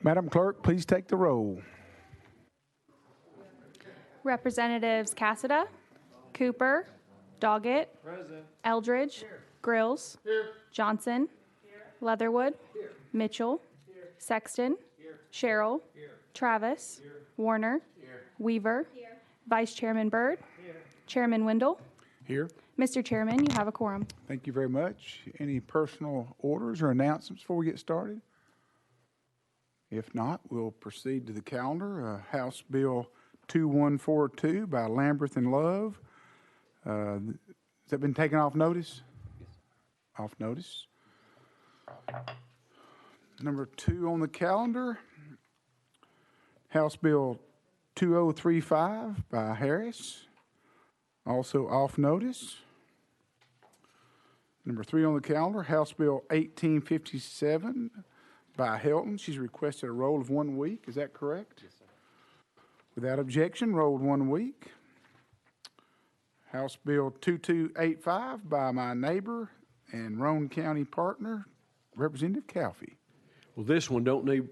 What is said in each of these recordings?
Madam Clerk, please take the roll. Representatives Cassada, Cooper, Doggett, Eldridge, Grills, Johnson, Leatherwood, Mitchell, Sexton, Sherrill, Travis, Warner, Weaver, Vice Chairman Byrd, Chairman Wendell. Here. Mr. Chairman, you have a quorum. Thank you very much. Any personal orders or announcements before we get started? If not, we'll proceed to the calendar. House Bill 2142 by Lamberth and Love. Has that been taken off notice? Yes. Off notice. Number 2 on the calendar, House Bill 2035 by Harris, also off notice. Number 3 on the calendar, House Bill 1857 by Helton. She's requested a roll of 1 week. Is that correct? Yes, sir. Without objection, rolled 1 week. House Bill 2285 by my neighbor and Roane County partner, Representative Calfee. Well, this one don't need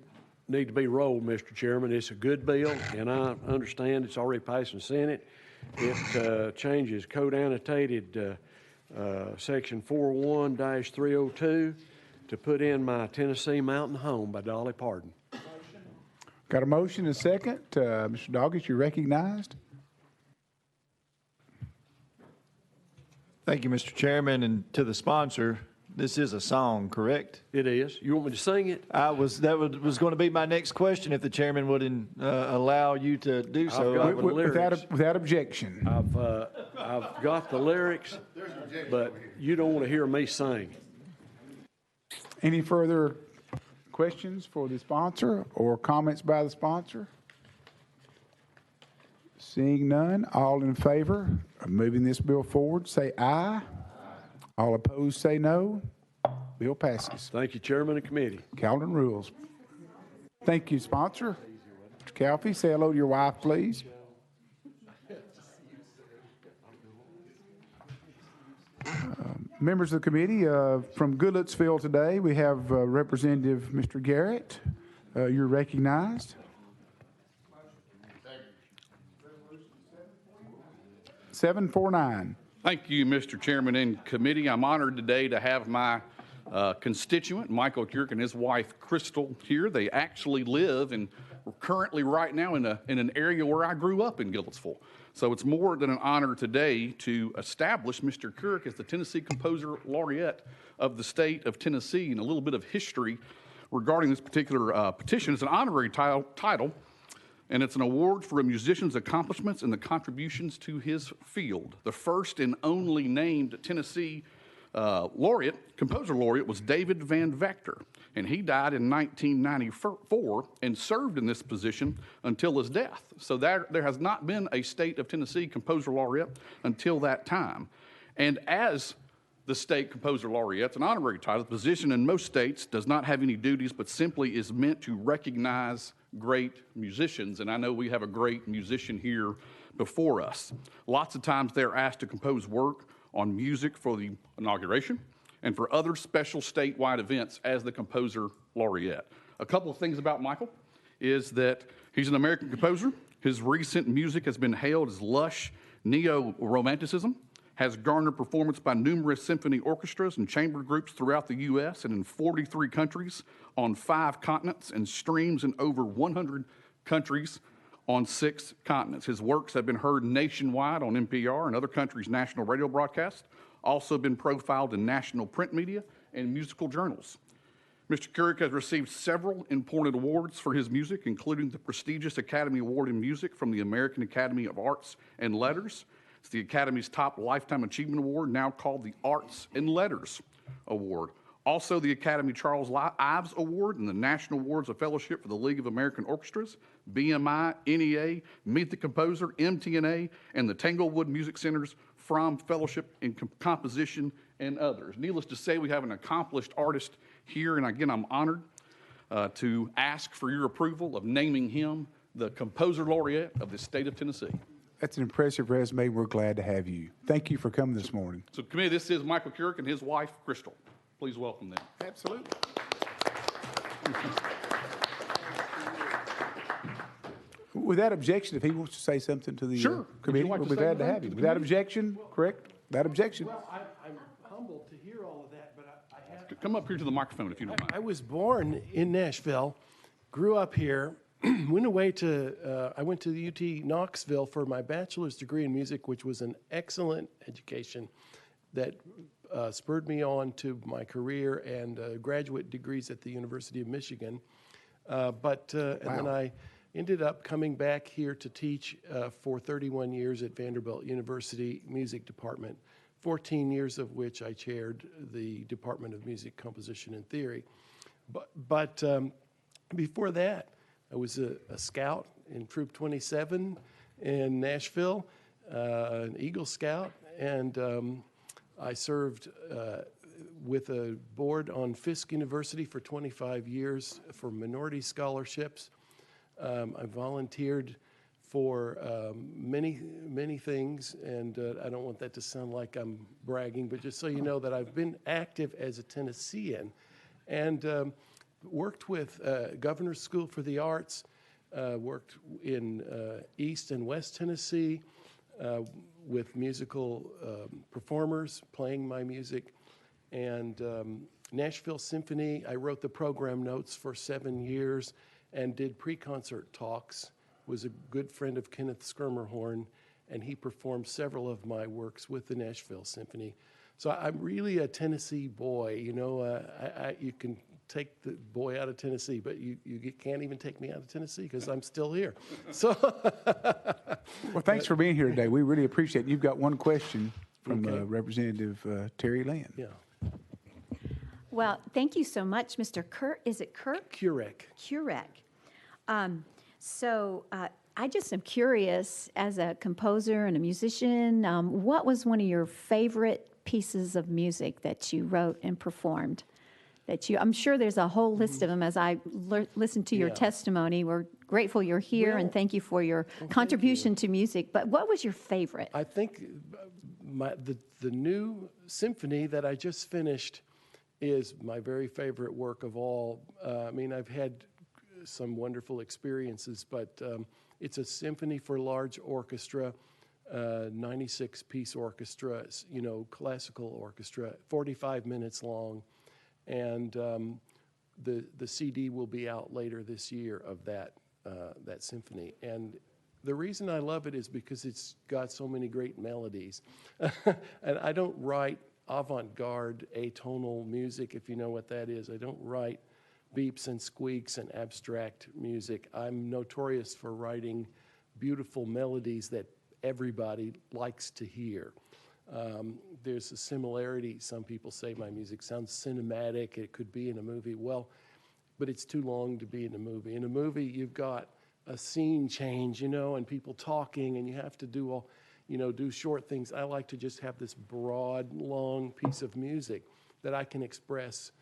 to be rolled, Mr. Chairman. It's a good bill, and I understand it's already passed in the Senate. It changes code annotated section 41-302 to put in My Tennessee Mountain Home by Dolly Parton. Got a motion and a second. Mr. Doggett, you're recognized. Thank you, Mr. Chairman, and to the sponsor. This is a song, correct? It is. You want me to sing it? That was going to be my next question if the chairman would allow you to do so. Without objection. I've got the lyrics, but you don't want to hear me sing. Any further questions for the sponsor or comments by the sponsor? Seeing none, all in favor of moving this bill forward, say aye. All opposed, say no. Bill passes. Thank you, Chairman and Committee. Calendar and rules. Thank you, sponsor. Mr. Calfee, say hello to your wife, please. Members of the committee, from Goodlettsville today, we have Representative Mr. Garrett. You're recognized. 749. Thank you, Mr. Chairman and committee. I'm honored today to have my constituent, Michael Kirk, and his wife, Crystal, here. They actually live and currently right now in an area where I grew up in Goodlettsville. So it's more than an honor today to establish Mr. Kirk as the Tennessee Composer Laureate of the state of Tennessee. And a little bit of history regarding this particular petition. It's an honorary title, and it's an award for a musician's accomplishments and the contributions to his field. The first and only named Tennessee composer laureate was David Van Vector, and he died in 1994 and served in this position until his death. So there has not been a state of Tennessee composer laureate until that time. And as the state composer laureate, it's an honorary title. The position in most states does not have any duties, but simply is meant to recognize great musicians. And I know we have a great musician here before us. Lots of times they're asked to compose work on music for the inauguration and for other special statewide events as the composer laureate. A couple of things about Michael is that he's an American composer. His recent music has been hailed as lush neo-romanticism, has garnered performance by numerous symphony orchestras and chamber groups throughout the U.S. and in 43 countries on 5 continents, and streams in over 100 countries on 6 continents. His works have been heard nationwide on NPR and other countries' national radio broadcasts, also been profiled in national print media and musical journals. Mr. Kirk has received several important awards for his music, including the prestigious Academy Award in Music from the American Academy of Arts and Letters. It's the Academy's top Lifetime Achievement Award, now called the Arts and Letters Award. Also, the Academy Charles Ives Award and the National Awards of Fellowship for the League of American Orchestras, BMI, NEA, Meet the Composer, MTNA, and the Tanglewood Music Center's Fromm Fellowship in Composition, and others. Needless to say, we have an accomplished artist here, and again, I'm honored to ask for your approval of naming him the Composer Laureate of the state of Tennessee. That's an impressive resume. We're glad to have you. Thank you for coming this morning. So, committee, this is Michael Kirk and his wife, Crystal. Please welcome them. Absolutely. Without objection, if he wants to say something to the Sure. Would you committee, like we'll to be say glad to anything have to him. the Without committee? objection, correct? Without objection. Well, I'm humbled to hear all of that, but I have. Come up here to the microphone if you don't I mind. was born in Nashville, grew up here, went away to, I went to the UT Knoxville for my bachelor's degree in music, which was an excellent education that spurred me on to my career and graduate degrees at the University of Michigan. And then I ended up coming back here to teach for 31 years at Vanderbilt University Music Department, 14 years of which I chaired the Department of Music Composition and Theory. But before that, I was a scout in Troop 27 in Nashville, an Eagle Scout, and I served with a board on Fisk University for 25 years for minority scholarships. I volunteered for many things, and I don't want that to sound like I'm bragging, but just so you know that I've been active as a Tennessean and worked with Governor's School for the Arts, worked in East and West Tennessee with musical performers playing my music, and Nashville Symphony. I wrote the program notes for 7 years and did pre-concert talks, was a good friend of Kenneth Skirmerhorn, and he performed several of my works with the Nashville Symphony. So I'm really a Tennessee boy, you know. You can take the boy out of Tennessee, but you can't even take me out of Tennessee because I'm still here. So, Well, thanks for being here today. We really appreciate it. You've got one question from Representative Terry Lynn. yeah, Well, thank you so much, Mr. Kirk. Is it Kirk? Kurek. Kurek. I just am curious, as a composer and a musician, what was one of your favorite pieces of music that you wrote and performed? I'm sure there's a whole list of them as I listened to your Yeah. testimony. We're grateful you're here and Well, thank you for your contribution to music. But what was your favorite? I think the new symphony that I just finished is my very favorite work of all. I mean, I've had some wonderful experiences, but it's a symphony for large orchestra, 96-piece orchestra, you know, classical orchestra, 45 minutes long, and the CD will be out later this year of that symphony. And the reason I love it is because it's got so many great melodies. And I don't write avant-garde atonal music, if you know what that is. I don't write beeps and squeaks and abstract music. I'm notorious for writing beautiful melodies that everybody likes to hear. There's a similarity. Some people say my music sounds cinematic. It could be in a movie. Well, but it's too long to be in a movie. In a movie, you've got a scene change, you know, and people talking, and you have to do all, you know, do short things. I like to just have this broad, long piece of music that I can express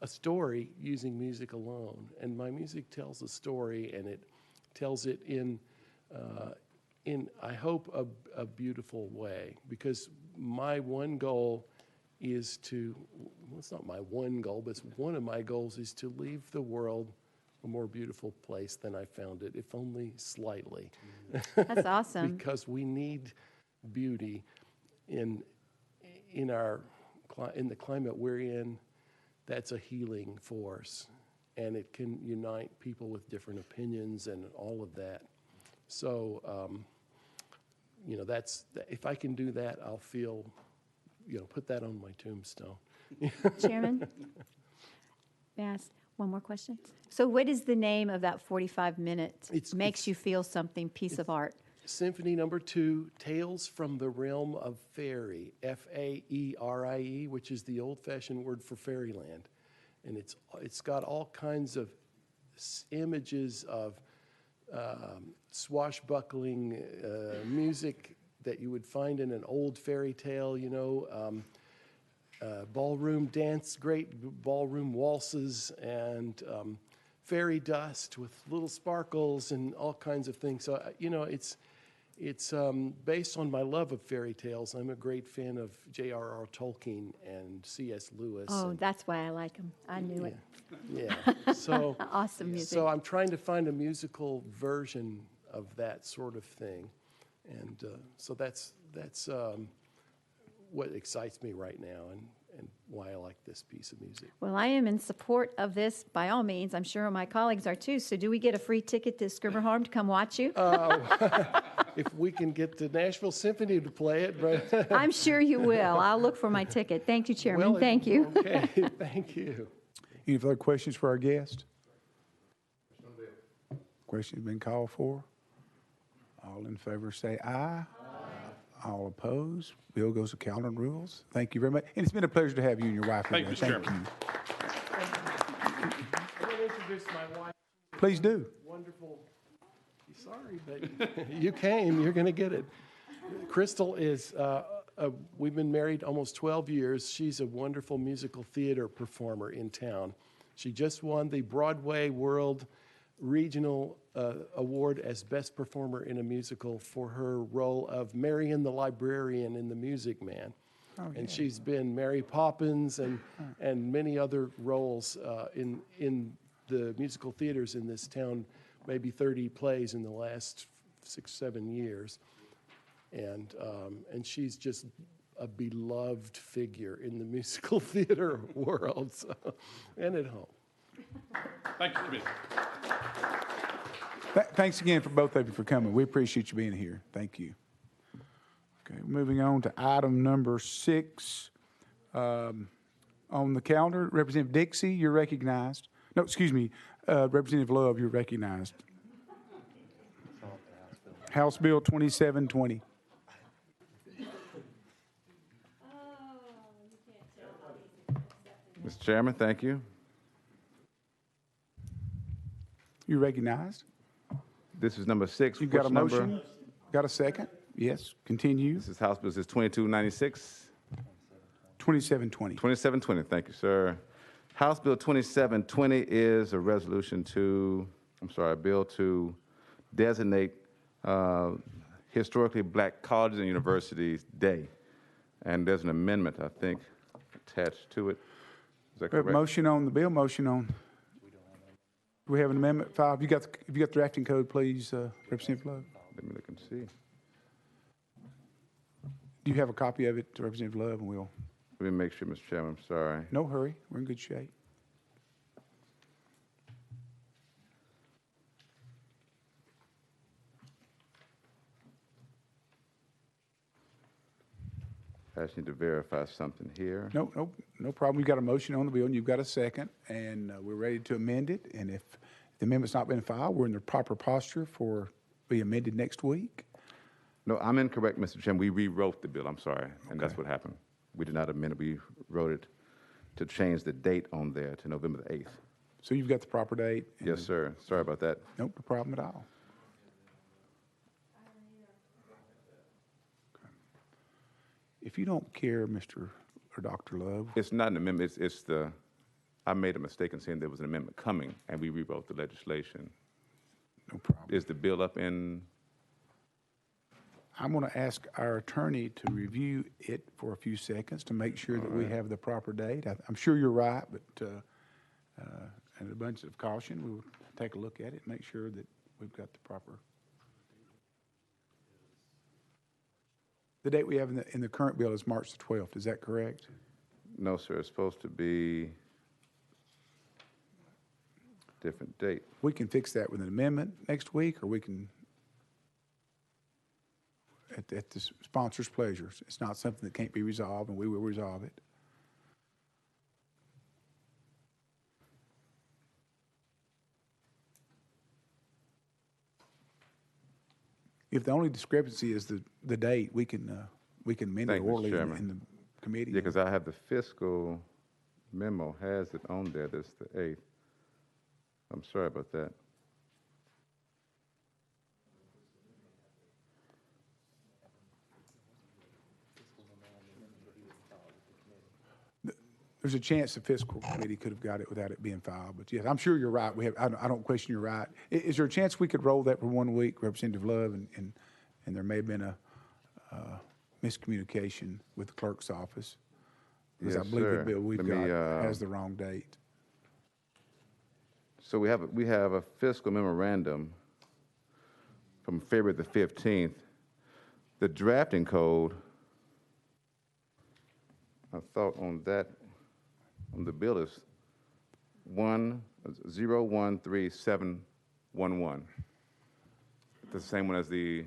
a story using music alone. And my music tells a story, and it tells it in I hope, a beautiful way. Because my one goal is to, well, it's not my one goal, but it's one of my goals is to leave the world a more beautiful place than I found it, if only slightly. That's awesome. Because we need beauty in the climate we're in. That's a healing force, and it can unite people with different opinions and all of that. So, you know, if I can do that, I'll feel, you know, put that on my tombstone. Chairman, may I ask one more question? So what is the name of that 45-minute makes you feel something piece of art? Symphony Number 2, Tales from the Realm of Fairy, F-A-E-R-I-E, which is the old-fashioned word for fairyland. And it's got all kinds of images of swashbuckling music that you would find in an old fairy tale, you know, ballroom dance, great ballroom waltzes, and fairy dust with little sparkles and all kinds of things. So, you know, it's based on my love of fairy tales. I'm a great fan of J.R.R. Tolkien and C.S. Lewis. Oh, that's why I like them. I knew it. Yeah. So Awesome music. So I'm trying to find a musical version of that sort of thing. And so that's what excites me right now and why I like this piece of music. Well, I am in support of this by all means. I'm sure my colleagues are too. So do we get a free ticket to Scribnerholm to come watch you? If we can get the Nashville Symphony to play it, but I'm sure you will. I'll look for my ticket. Thank you, Chairman. well, Thank you. Okay, thank you. Any further questions for our guest? Question's been called for. All in favor say aye. All opposed. Bill goes to calendar and rules. Thank you very much. And it's been a pleasure to have you and your wife here Thank you, today. Mr. Chairman. I'm going to introduce my wife. Please do. Wonderful. Sorry, but you came. You're going to get it. Crystal is, we've been married almost 12 years. She's a wonderful musical theater performer in town. She just won the Broadway World Regional Award as Best Performer in a Musical for her role of Marion the Librarian in The Music Man. And she's been Mary Poppins and many other roles in the musical theaters in this town, maybe 30 plays in the last 6-7 years. And she's just a beloved figure in the musical theater world, so, and at home. Thank you, Committee. Thanks again for both of you for coming. We appreciate you being here. Thank you. Okay, moving on to item number 6 on the calendar. Representative Dixie, you're recognized. No, excuse me, Representative Love, you're recognized. House Bill 2720. Mr. Chairman, thank you. You recognized. This is number 6. You've got a Which number? motion? Got a second? Yes, continue. This is House Bill 2296. 2720. 2720, thank you, sir. House Bill 2720 is a resolution a bill to designate Historically Black Colleges and Universities Day. And there's an amendment, I think, attached to it. Is that We have a correct? motion on the bill, motion on. Do we have an amendment 5? If you got the drafting code, please, Representative Love. Let me look and see. Do you have a copy of it, Representative Love, and we'll, Let me make sure, Mr. Chairman, I'm sorry. no hurry, we're in good shape. I just need to verify something here. No problem. You've got a motion on the bill, and you've got a second, and we're ready to amend it. And if the amendment's not been filed, we're in the proper posture for be amended next week. No, I'm incorrect, Mr. Chairman. We rewrote the bill, I'm sorry, and that's what happened. We did not amend it, we wrote it to change the date on there to November the 8th. So you've got the proper date? and- Yes, sir. Sorry about that. Nope, no problem at all. Okay. If you don't care, Mr. or Dr. Love, It's not an amendment, it's the, I made a mistake in saying there was an amendment coming, and we rewrote the legislation. no problem. Is the bill up in, I'm going to ask our attorney to review it for a few seconds to make sure that we have the proper date. I'm sure you're right, but at a bunch of caution, we will take a look at it, make sure that we've got the proper. The date we have in the current bill is March the 12th. Is that correct? no, sir, it's supposed to be different date. We can fix that with an amendment next week, or we can, at the sponsor's pleasure. It's not something that can't be resolved, and we will resolve it. If the only discrepancy is the date, we can amend it Thank you, Mr. orally Chairman. in the committee. Yeah, because I have the fiscal memo has it on there, that's the 8th. I'm sorry about that. There's a chance the fiscal committee could have got it without it being filed, but yes, I'm sure you're right. I don't question you're right. Is there a chance we could roll that for 1 week, Representative Love, and there may have been a miscommunication with the clerk's office? Because I Yes, believe the sir. bill we've Let me, got has the wrong date. So we have a fiscal memorandum from February the 15th. The drafting code, I thought on that, on the bill is 013711. The same one as the,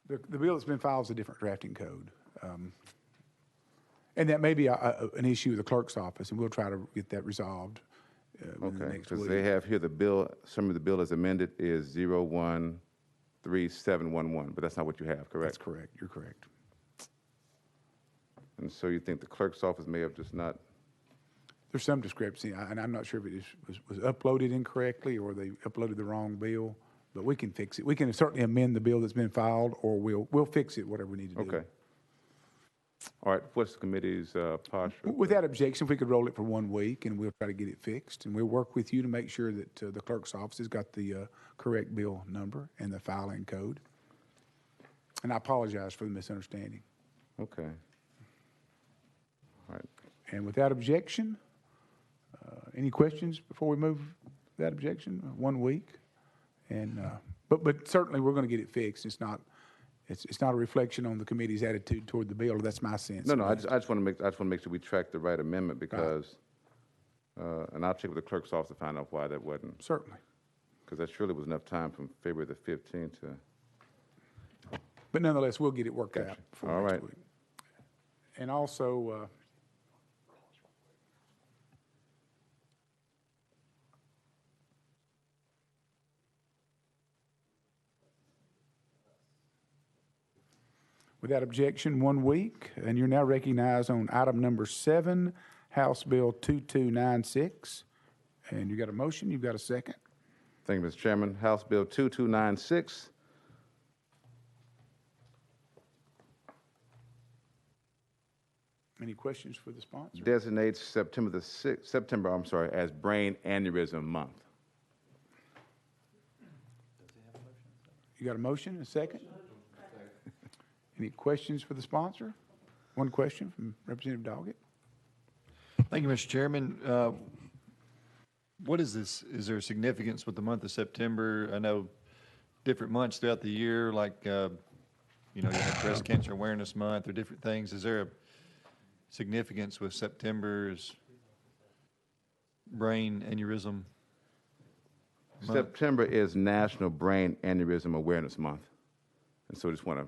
The bill that's been filed is a different drafting code. And that may be an issue with the clerk's office, and we'll try to get that resolved within the okay, next because week. they have here the bill, some of the bill as amended is 013711, but that's not what you have, correct? That's correct. You're correct. And so you think the clerk's office may have just not, There's some discrepancy, and I'm not sure if it was uploaded incorrectly or they uploaded the wrong bill, but we can fix it. We can certainly amend the bill that's been filed, or we'll fix it, whatever we need to do. okay. All right, what's the committee's posture? Without objection, if we could roll it for 1 week, and we'll try to get it fixed, and we'll work with you to make sure that the clerk's office has got the correct bill number and the filing code. And I apologize for the misunderstanding. Okay. All right. And without objection, any questions before we move that objection? 1 week, and but certainly we're going to get it fixed. It's not a reflection on the committee's attitude toward the bill. That's my sense. No, I just want to make sure we track the right amendment because, and I'll check with the clerk's office to find out why that wasn't. Certainly. Because that surely was enough time from February the 15th to. But nonetheless, we'll get it worked Gotcha. out for All next right. week. And also, without objection, 1 week, and you're now recognized on item number 7, House Bill 2296. And you got a motion, you've got a second. Thank you, Mr. Chairman. House Bill 2296. Any questions for the sponsor? Designates September, as Brain Aneurysm Month. You got a motion, a second? Any questions for the sponsor? One question from Representative Doggett. Thank you, Mr. Chairman. What is this? Is there significance with the month of September? I know different months throughout the year, like, you have Breast Cancer Awareness Month or different things. Is there a significance with September's brain aneurysm month? September is National Brain Aneurysm Awareness Month. And so I just want to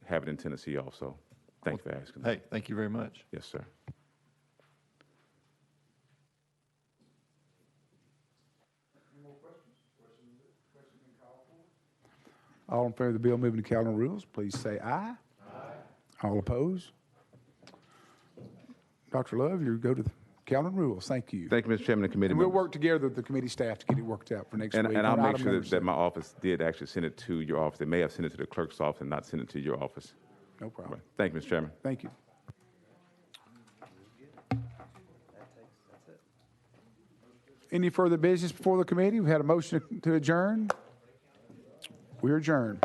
have it in Tennessee also. Thanks for asking. Hey, thank you very much. Yes, sir. All in favor of the bill moving to calendar rules, please say aye. Aye. All opposed? Dr. Love, you go to the calendar rules. Thank you. Thank you, Mr. Chairman and committee And we'll members. work together with the committee staff to get it worked out for next week. And I'll on make item sure number that my office did actually send it to your office. They may have sent it to the clerk's office and not sent it to your office. No problem. Thank you, Mr. Chairman. Thank you. Any further business before the committee? We had a motion to adjourn. We are adjourned.